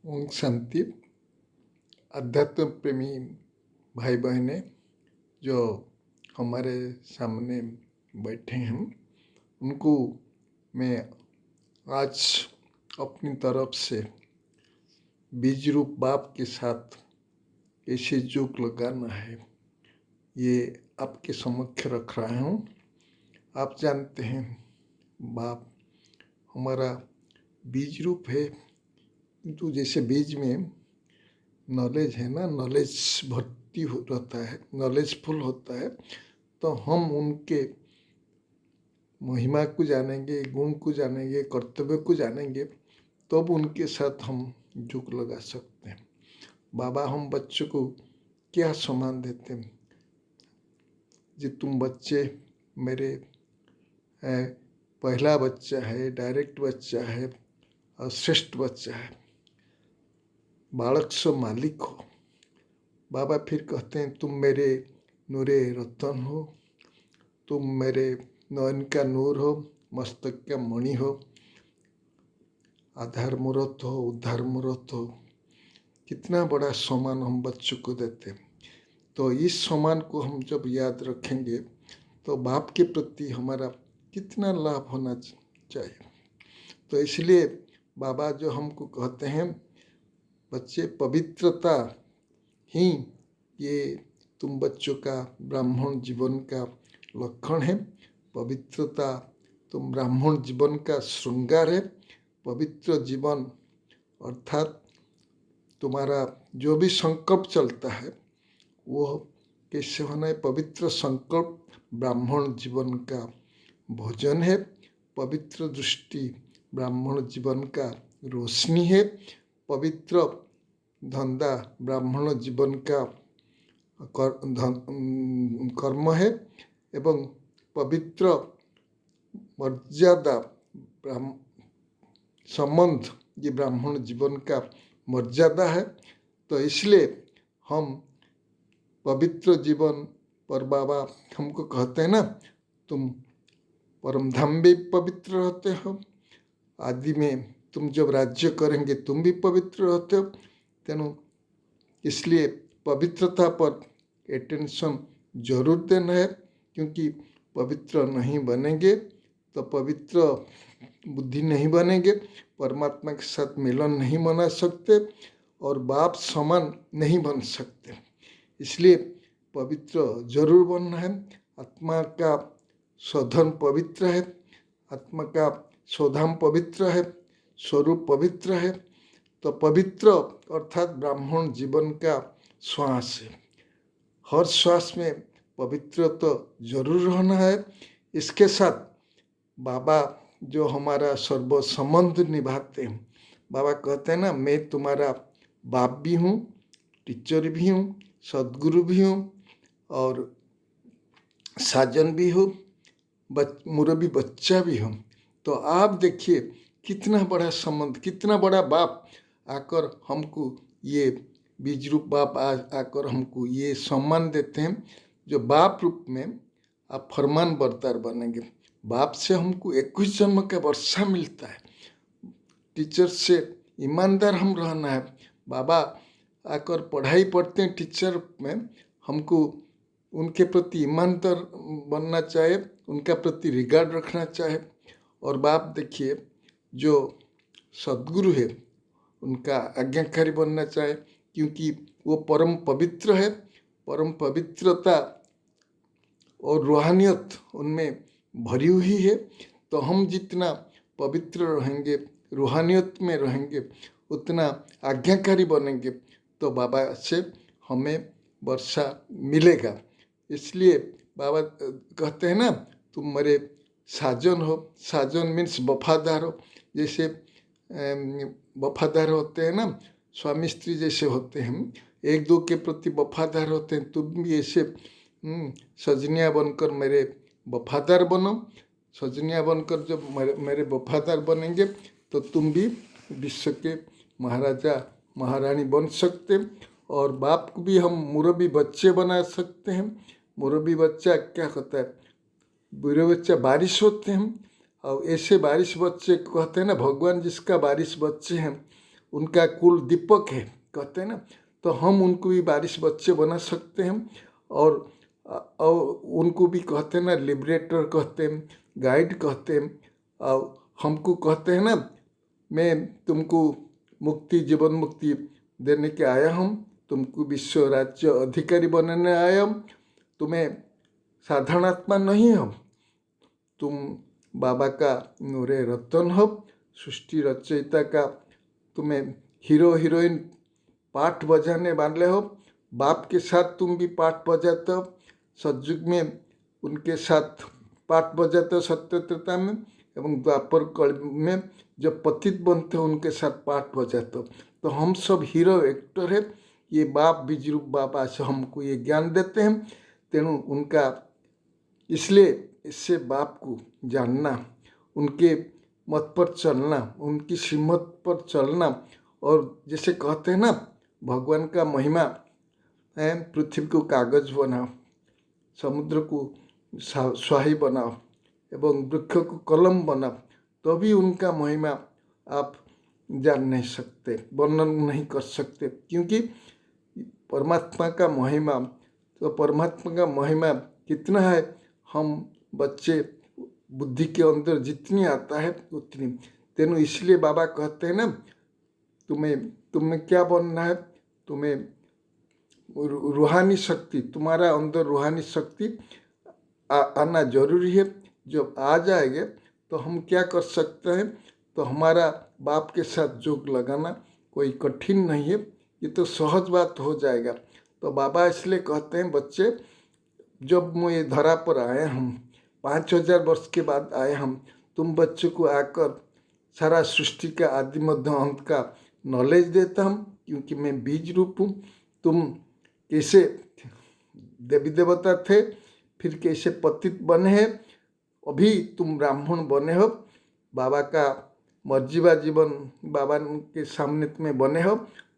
ओम शांति। अध्यात्म प्रेमी भाई बहने जो हमारे सामने बैठे हैं, उनको मैं आज अपनी तरफ से बीज रूप बाप के साथ कैसे जोक लगाना है ये आपके समक्ष रख रहा हूँ। आप जानते हैं बाप हमारा बीज रूप है, किंतु जैसे बीज में नॉलेज है ना, नॉलेज भर्ती रहता है, नॉलेजफुल होता है, तो हम उनके महिमा को जानेंगे, गुण को जानेंगे, कर्तव्य को जानेंगे, तब उनके साथ हम जोक लगा सकते हैं। बाबा हम बच्चों को क्या सम्मान देते हैं जी, तुम बच्चे मेरे पहला बच्चा है, डायरेक्ट बच्चा है और श्रेष्ठ बच्चा है, बालक सो मालिक हो। बाबा फिर कहते हैं तुम मेरे नूरे रतन हो, तुम मेरे नयन का नूर हो, मस्तक का मणि हो, आधार मूर्त हो, उद्धार मूर्त हो। कितना बड़ा सम्मान हम बच्चों को देते हैं। तो इस सम्मान को हम जब याद रखेंगे तो बाप के प्रति हमारा कितना लाभ होना चाहिए। तो इसलिए बाबा जो हमको कहते हैं बच्चे पवित्रता ही ये तुम बच्चों का ब्राह्मण जीवन का लक्षण है। पवित्रता तुम ब्राह्मण जीवन का श्रृंगार है। पवित्र जीवन अर्थात तुम्हारा जो भी संकल्प चलता है वो कैसे होना है। पवित्र संकल्प ब्राह्मण जीवन का भोजन है। पवित्र दृष्टि ब्राह्मण जीवन का रोशनी है। पवित्र धंधा ब्राह्मण जीवन का कर्म है एवं पवित्र मर्यादा संबंध ये ब्राह्मण जीवन का मर्यादा है। तो इसलिए हम पवित्र जीवन पर बाबा हमको कहते हैं ना, तुम परम धाम भी पवित्र रहते हो, आदि में तुम जब राज्य करेंगे तुम भी पवित्र रहते हो। तेणु इसलिए पवित्रता पर अटेंशन जरूर देना है, क्योंकि पवित्र नहीं बनेंगे तो पवित्र बुद्धि नहीं बनेंगे, परमात्मा के साथ मिलन नहीं बना सकते और बाप समान नहीं बन सकते। इसलिए पवित्र जरूर बनना है। आत्मा का शोधन पवित्र है, आत्मा का शोधाम पवित्र है, स्वरूप पवित्र है। तो पवित्र अर्थात ब्राह्मण जीवन का श्वास है। हर श्वास में पवित्र तो जरूर रहना है। इसके साथ बाबा जो हमारा सर्व संबंध निभाते हैं, बाबा कहते हैं ना, मैं तुम्हारा बाप भी हूँ, टीचर भी हूँ, सदगुरु भी हूँ और साजन भी हूँ, मुरबी बच्चा भी हूँ। तो आप देखिए कितना बड़ा संबंध, कितना बड़ा बाप आकर हमको ये बीज रूप बाप आकर हमको ये सम्मान देते हैं। जो बाप रूप में आप फरमान बरदार बनेंगे। बाप से हमको 21 जन्म का वर्षा मिलता है। टीचर से ईमानदार हम रहना है। बाबा आकर पढ़ाई पढ़ते हैं टीचर में, हमको उनके प्रति ईमानदार बनना चाहिए, उनका प्रति रिगार्ड रखना चाहिए। और बाप देखिए जो सदगुरु है उनका आज्ञाकारी बनना चाहिए, क्योंकि वो परम पवित्र है। परम पवित्रता और रूहानियत उनमें भरी हुई है। तो हम जितना पवित्र रहेंगे, रूहानियत में रहेंगे, उतना आज्ञाकारी बनेंगे, तो बाबा से हमें वर्षा मिलेगा। इसलिए बाबा कहते हैं ना, तुम मेरे साजन हो। साजन मीन्स वफादार हो। जैसे वफादार होते हैं ना, स्वामी स्त्री जैसे होते हैं, एक दो के प्रति वफादार होते हैं। तुम भी ऐसे सजनिया बनकर मेरे वफादार बनो। सजनिया बनकर जब मेरे वफादार बनेंगे तो तुम भी विश्व के महाराजा महारानी बन सकते। और बाप को भी हम मुरबी बच्चे बना सकते हैं। मुरबी बच्चा क्या होता है, बुरे बच्चा बारिश होते हैं। और ऐसे बारिश बच्चे कहते हैं ना, भगवान जिसका बारिश बच्चे हैं उनका कुल दीपक है कहते हैं ना, तो हम उनको भी बारिश बच्चे बना सकते हैं। और उनको भी कहते हैं ना लिबरेटर कहते हैं, गाइड कहते हैं। और हमको कहते हैं ना मैं तुमको मुक्ति जीवन मुक्ति देने के आया हूँ, तुमको विश्व राज्य अधिकारी बनाने आया हूँ। तुम्हें साधारण आत्मा नहीं हो, तुम बाबा का नूरे रतन हो, सृष्टि रचयिता का तुम्हें हीरो हीरोइन पाठ बजाने वाले हो। बाप के साथ तुम भी पाठ बजाते हो, सतयुग में उनके साथ पाठ बजाते हो सत्यत्रता में, एवं द्वापर कल में जब पतित बनते हो उनके साथ पाठ बजाते हो। तो हम सब हीरो एक्टर है। ये बाप बीजरूप बाबा से हमको ये ज्ञान देते हैं। तेणु उनका इसलिए इससे बाप को जानना, उनके मत पर चलना, उनकी सिमत पर चलना। और जैसे कहते हैं ना भगवान का महिमा है, पृथ्वी को कागज बनाओ, समुद्र को स्वाही बनाओ एवं वृक्ष को कलम बनाओ, तभी उनका महिमा आप जान नहीं सकते, वर्णन नहीं कर सकते। क्योंकि परमात्मा का महिमा, तो परमात्मा का महिमा कितना है, हम बच्चे बुद्धि के अंदर जितनी आता है उतनी। तेणु इसलिए बाबा कहते हैं ना तुम्हें क्या बनना है, तुम्हें रूहानी शक्ति, तुम्हारा अंदर रूहानी शक्ति आना जरूरी है। जब आ जाएंगे तो हम क्या कर सकते हैं, तो हमारा बाप के साथ जोग लगाना कोई कठिन नहीं है, ये तो सहज बात हो जाएगा। तो बाबा इसलिए कहते हैं बच्चे, जब मैं धरा पर आए हम 5000 वर्ष के बाद आए हम, तुम बच्चों को आकर सारा सृष्टि का आदि मध्य अंत का नॉलेज देता हूँ, क्योंकि मैं बीज रूप हूँ। तुम कैसे देवी देवता थे, फिर कैसे पतित बने हैं, अभी तुम ब्राह्मण बने हो, बाबा का मर्जीवा जीवन बाबा के सामने तुम्हें बने हो।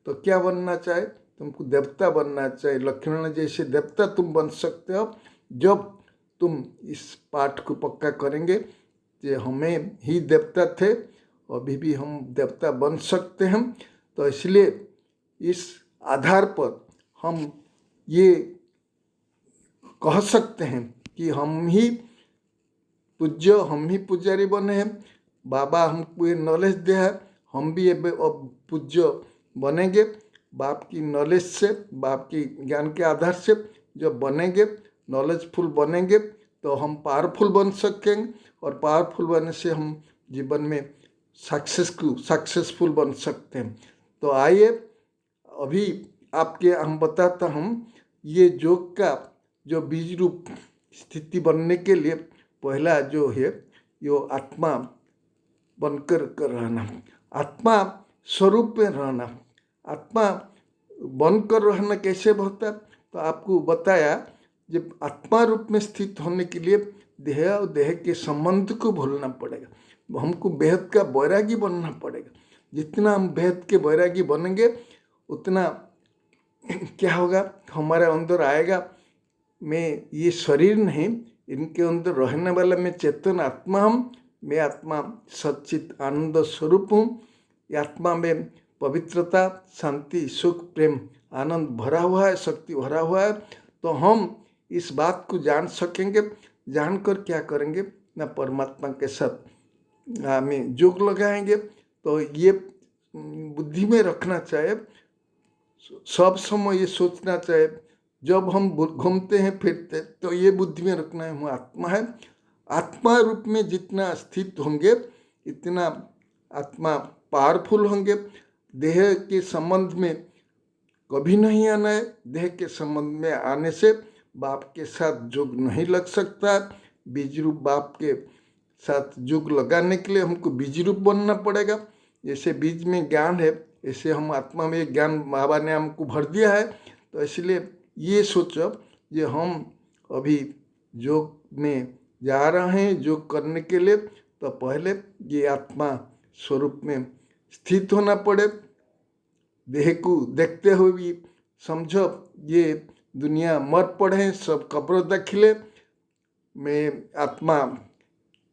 तो क्या बनना चाहे, तुमको देवता बनना चाहिए। लक्ष्मण जैसे देवता तुम बन सकते हो जब तुम इस पाठ को पक्का करेंगे कि हमें ही देवता थे, अभी भी हम देवता बन सकते हैं। तो इसलिए इस आधार पर हम ये कह सकते हैं कि हम ही पूज्य, हम ही पुजारी बने हैं। बाबा हमको ये नॉलेज दिया है, हम भी अब पूज्य बनेंगे। बाप की नॉलेज से, बाप की ज्ञान के आधार से जब बनेंगे, नॉलेजफुल बनेंगे, तो हम पावरफुल बन सकेंगे। और पावरफुल बनने से हम जीवन में सक्सेसफुल बन सकते हैं। तो आइए अभी आपके हम बताता हूँ ये योग का जो बीज रूप स्थिति बनने के लिए पहला जो है यो आत्मा बनकर रहना, आत्मा स्वरूप में रहना। आत्मा बनकर रहना कैसे होता है, तो आपको बताया जब आत्मा रूप में स्थित होने के लिए देह और देह के संबंध को भूलना पड़ेगा, हमको बेहद का वैरागी बनना पड़ेगा। जितना हम बेहद के वैरागी बनेंगे उतना क्या होगा, हमारे अंदर आएगा मैं ये शरीर नहीं, इनके अंदर रहने वाला मैं चेतन आत्मा हूँ, मैं आत्मा सच्चित आनंद स्वरूप हूँ। ये आत्मा में पवित्रता, शांति, सुख, प्रेम, आनंद भरा हुआ है, शक्ति भरा हुआ है। तो हम इस बात को जान सकेंगे, जानकर क्या करेंगे ना, परमात्मा के साथ हमें जोग लगाएंगे। तो ये बुद्धि में रखना चाहिए, सब समय ये सोचना चाहिए, जब हम घूमते हैं फिरते तो ये बुद्धि में रखना है हम आत्मा है। आत्मा रूप में जितना स्थित होंगे इतना आत्मा पावरफुल होंगे। देह के संबंध में कभी नहीं आना है, देह के संबंध में आने से बाप के साथ जोग नहीं लग सकता। बीज रूप बाप के साथ जोग लगाने के लिए हमको बीज रूप बनना पड़ेगा। जैसे बीज में ज्ञान है, ऐसे हम आत्मा में ज्ञान बाबा ने हमको भर दिया है। तो इसलिए ये सोचो कि हम अभी योग में जा रहे हैं योग करने के लिए, तो पहले ये आत्मा स्वरूप में स्थित होना पड़े। देह को देखते हुए भी समझो ये दुनिया मर पड़े, सब कब्र दाखिले, मैं आत्मा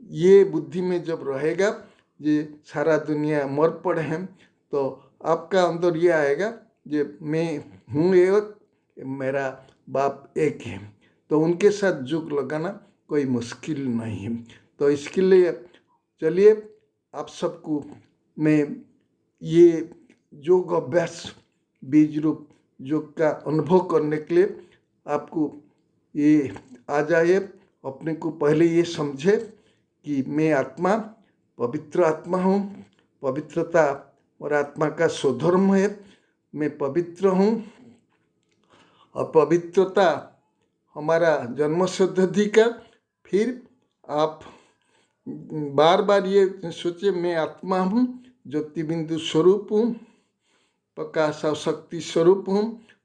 ये बुद्धि में जब रहेगा ये सारा दुनिया मर पड़े हैं, तो आपका अंदर ये आएगा जे मैं हूँ एक, मेरा बाप एक है, तो उनके साथ जुग लगाना कोई मुश्किल नहीं है। तो इसके लिए चलिए आप सबको मैं ये योग अभ्यास बीज रूप योग का अनुभव करने के लिए आपको ये आ जाए। अपने को पहले ये समझे कि मैं आत्मा, पवित्र आत्मा हूँ। पवित्रता और आत्मा का स्वधर्म है। मैं पवित्र हूँ और पवित्रता हमारा जन्मसिद्ध अधिकार। फिर आप बार बार ये सोचिए, मैं आत्मा हूँ, ज्योति बिंदु स्वरूप हूँ, प्रकाश और शक्ति स्वरूप हूँ,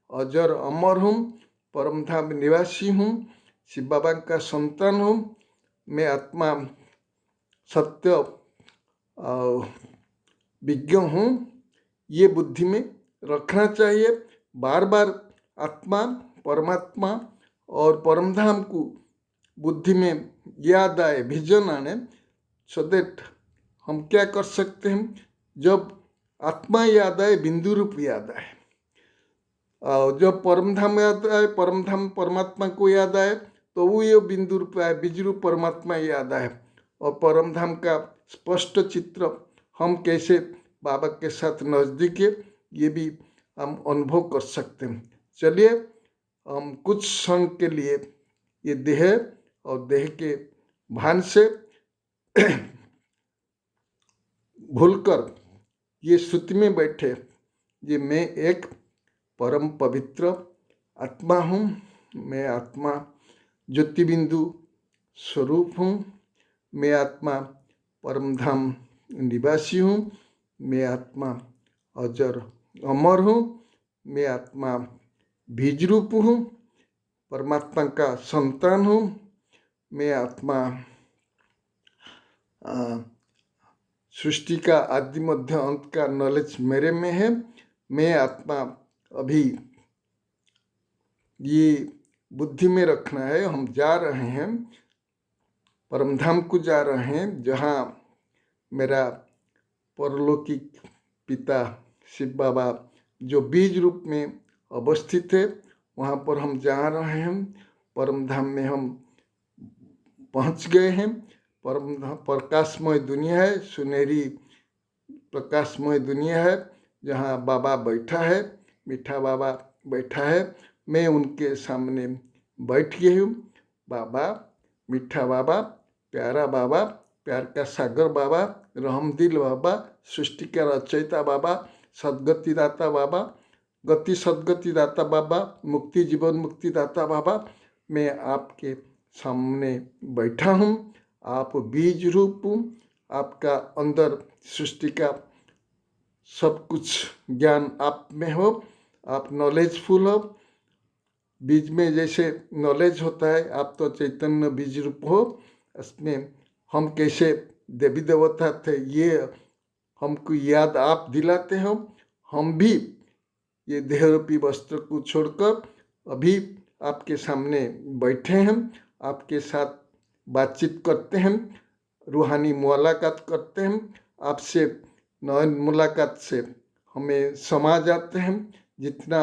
अजर अमर हूँ, परम धाम निवासी हूँ, शिव बाबा का संतान हूँ। मैं आत्मा सत्य और विज्ञ हूँ। ये बुद्धि में रखना चाहिए। बार बार आत्मा, परमात्मा और परमधाम को बुद्धि में याद आए, विजन आने, सो दैट हम क्या कर सकते हैं, जब आत्मा याद आए, बिंदु रूप याद आए, और जब परमधाम याद आए, परमधाम परमात्मा को याद आए, तो वो ये बिंदु रूप आए, बीज रूप परमात्मा याद आए, और परमधाम का स्पष्ट चित्र हम कैसे बाबा के साथ नज़दीक है, ये भी हम अनुभव कर सकते हैं। चलिए हम कुछ क्षण के लिए ये देह और देह के भान से भूलकर ये श्रुति में बैठे, ये मैं एक परम पवित्र आत्मा हूँ। मैं आत्मा ज्योति बिंदु स्वरूप हूँ। मैं आत्मा परमधाम निवासी हूँ। मैं आत्मा अजर अमर हूँ। मैं आत्मा बीज रूप हूँ, परमात्मा का संतान हूँ। मैं आत्मा सृष्टि का आदि मध्य अंत का नॉलेज मेरे में है। मैं आत्मा अभी ये बुद्धि में रखना है, हम जा रहे हैं, परमधाम को जा रहे हैं, जहाँ मेरा परलौकिक पिता शिव बाबा जो बीज रूप में अवस्थित है, वहाँ पर हम जा रहे हैं। परमधाम में हम पहुँच गए हैं। परमधाम प्रकाशमय दुनिया है, सुनहरी प्रकाशमय दुनिया है, जहाँ बाबा बैठा है, मीठा बाबा बैठा है। मैं उनके सामने बैठ गई हूँ। बाबा, मीठा बाबा, प्यारा बाबा, प्यार का सागर बाबा, रहमदिल बाबा, सृष्टि का रचयिता बाबा, सदगति दाता बाबा, गति सदगति दाता बाबा, मुक्ति जीवन मुक्ति दाता बाबा, मैं आपके सामने बैठा हूँ। आप बीज रूप हूँ। आपका अंदर सृष्टि का सब कुछ ज्ञान आप में हो। आप नॉलेजफुल हो। बीज में जैसे नॉलेज होता है, आप तो चैतन्य बीज रूप हो। इसमें हम कैसे देवी देवता थे, ये हमको याद आप दिलाते हो। हम भी ये देहरूपी वस्त्र को छोड़कर अभी आपके सामने बैठे हैं, आपके साथ बातचीत करते हैं, रूहानी मुलाकात करते हैं। आपसे नयन मुलाकात से हमें समा जाते हैं। जितना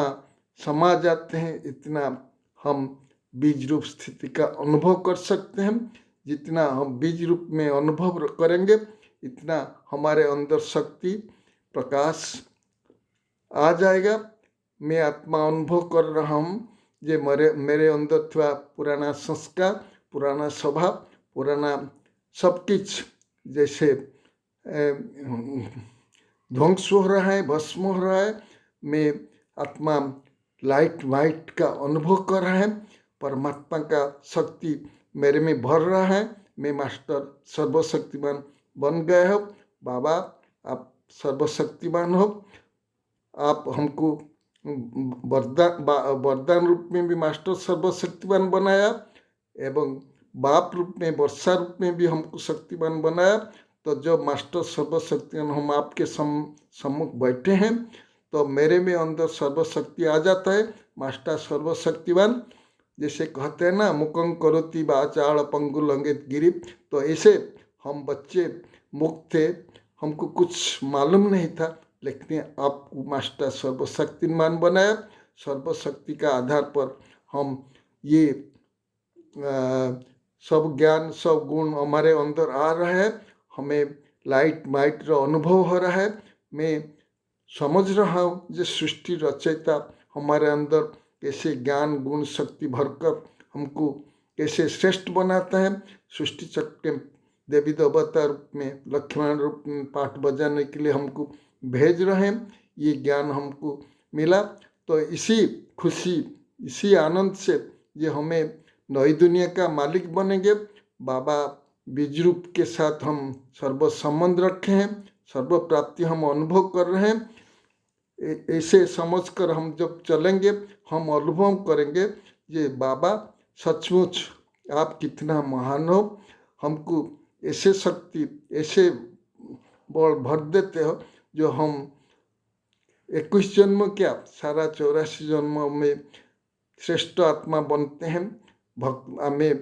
समा जाते हैं, इतना हम बीज रूप स्थिति का अनुभव कर सकते हैं। जितना हम बीज रूप में अनुभव करेंगे, इतना हमारे अंदर शक्ति प्रकाश आ जाएगा। मैं आत्मा अनुभव कर रहा हूँ, जे मेरे अंदर थोड़ा पुराना संस्कार, पुराना स्वभाव, पुराना सब कुछ जैसे ध्वंस हो रहा है, भस्म हो रहा है। मैं आत्मा लाइट वाइट का अनुभव कर रहा है। परमात्मा का शक्ति मेरे में भर रहा है। मैं मास्टर सर्वशक्तिमान बन गए हो। बाबा, आप सर्वशक्तिमान हो। आप हमको वरदान रूप में भी मास्टर सर्वशक्तिमान बनाया, एवं बाप रूप में, वर्षा रूप में भी हमको शक्तिमान बनाया। तो जब मास्टर सर्वशक्तिमान हम आपके सम्मुख बैठे हैं, तो मेरे में अंदर सर्वशक्ति आ जाता है। मास्टर सर्वशक्तिमान जैसे कहते हैं ना, मुकं करोति वाचाल पंगु लंघित गिरि। तो ऐसे हम बच्चे मुक्त थे, हमको कुछ मालूम नहीं था, लेकिन आपको मास्टर सर्वशक्तिमान बनाया। सर्वशक्ति का आधार पर हम ये सब ज्ञान सब गुण हमारे अंदर आ रहे हैं। हमें लाइट माइट रो अनुभव हो रहा है। मैं समझ रहा हूँ जो सृष्टि रचयिता हमारे अंदर कैसे ज्ञान गुण शक्ति भरकर हमको कैसे श्रेष्ठ बनाता है। सृष्टि चक्र के देवी देवता रूप में लक्ष्मण रूप में पाठ बजाने के लिए हमको भेज रहे हैं। ये ज्ञान हमको मिला तो इसी खुशी इसी आनंद से ये हमें नई दुनिया का मालिक बनेंगे। बाबा बीज रूप के साथ हम सर्व संबंध रखे हैं, सर्व प्राप्ति हम अनुभव कर रहे हैं। ऐसे समझकर हम जब चलेंगे हम अनुभव करेंगे ये बाबा सचमुच आप कितना महान हो। हमको ऐसे शक्ति ऐसे बल भर देते हो जो हम 21 जन्म क्या सारा 84 जन्म में श्रेष्ठ आत्मा बनते हैं। हमें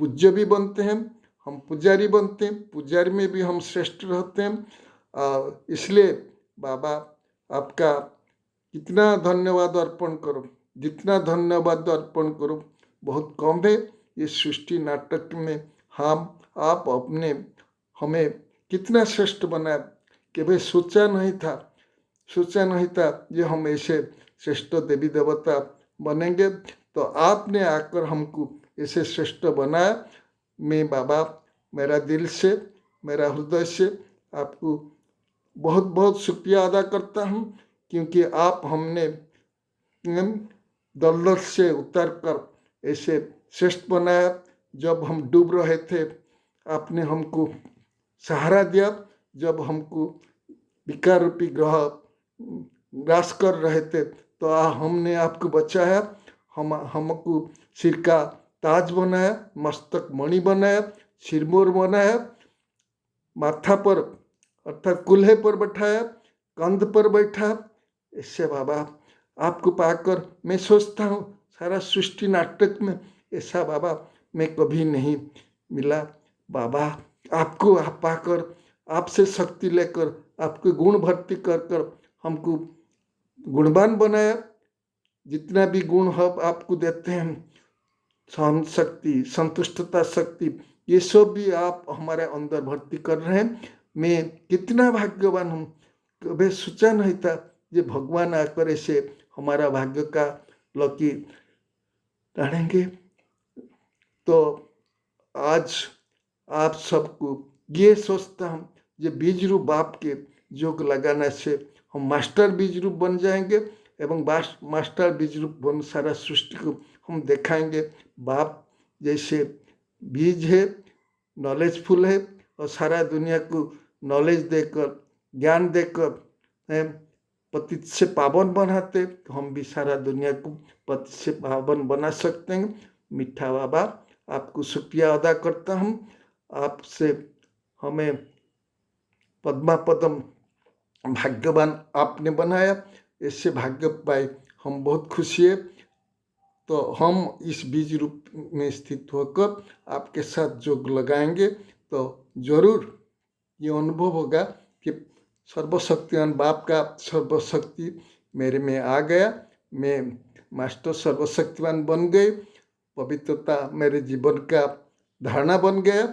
पूज्य भी बनते हैं, हम पुजारी बनते हैं, पुजारी में भी हम श्रेष्ठ रहते हैं। इसलिए बाबा आपका कितना धन्यवाद अर्पण करो, जितना धन्यवाद अर्पण करो बहुत कम है। ये सृष्टि नाटक में हम आप अपने हमें कितना श्रेष्ठ बनाया कि भाई सोचा नहीं था ये हम ऐसे श्रेष्ठ देवी देवता बनेंगे। तो आपने आकर हमको ऐसे श्रेष्ठ बनाया। मैं बाबा मेरा दिल से मेरा हृदय से आपको बहुत बहुत शुक्रिया अदा करता हूँ, क्योंकि आप हमने दलदल से उतर कर ऐसे श्रेष्ठ बनाया। जब हम डूब रहे थे आपने हमको सहारा दिया। जब हमको विकार रूपी ग्रह ग्रास कर रहे थे तो हमने आपको बचाया। हमको सिर का ताज बनाया, मस्तक मणि बनाया, सिरमोर बनाया, माथा पर अर्थात कुल्हे पर बैठाया, कंध पर बैठा। इससे बाबा आपको पाकर मैं सोचता हूँ सारा सृष्टि नाटक में ऐसा बाबा मैं कभी नहीं मिला। बाबा आपको आप पाकर आपसे शक्ति लेकर आपके गुण भर्ती कर कर हमको गुणवान बनाया। जितना भी गुण हम आपको देते हैं, सहन शक्ति, संतुष्टता शक्ति, ये सब भी आप हमारे अंदर भर्ती कर रहे हैं। मैं कितना भाग्यवान हूँ, कभी सोचा नहीं था ये भगवान आकर ऐसे हमारा भाग्य का लकी डालेंगे। तो आज आप सबको ये सोचता हूँ ये बीज रूप बाप के योग लगाने से हम मास्टर बीज रूप बन जाएंगे एवं मास्टर बीज रूप बन सारा सृष्टि को हम दिखाएंगे। बाप जैसे बीज है, नॉलेजफुल है और सारा दुनिया को नॉलेज देकर ज्ञान देकर पतित से पावन बनाते, तो हम भी सारा दुनिया को पतित से पावन बना सकते हैं। मीठा बाबा आपको शुक्रिया अदा करता हूँ। आपसे हमें पद्मा पदम भाग्यवान आपने बनाया, इससे भाग्य पाए हम बहुत खुशी है। तो हम इस बीज रूप में स्थित होकर आपके साथ योग लगाएंगे तो जरूर ये अनुभव होगा कि सर्वशक्तिमान बाप का सर्वशक्ति मेरे में आ गया। मैं मास्टर सर्वशक्तिमान बन गए, पवित्रता मेरे जीवन का धारणा बन गया।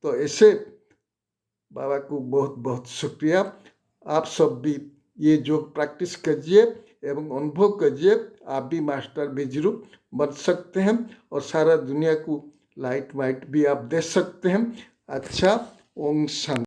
तो ऐसे बाबा को बहुत बहुत शुक्रिया। आप सब भी ये योग प्रैक्टिस कीजिए एवं अनुभव कीजिए। आप भी मास्टर बीज रूप बन सकते हैं और सारा दुनिया को लाइट वाइट भी आप दे सकते हैं। अच्छा, ओम शांति।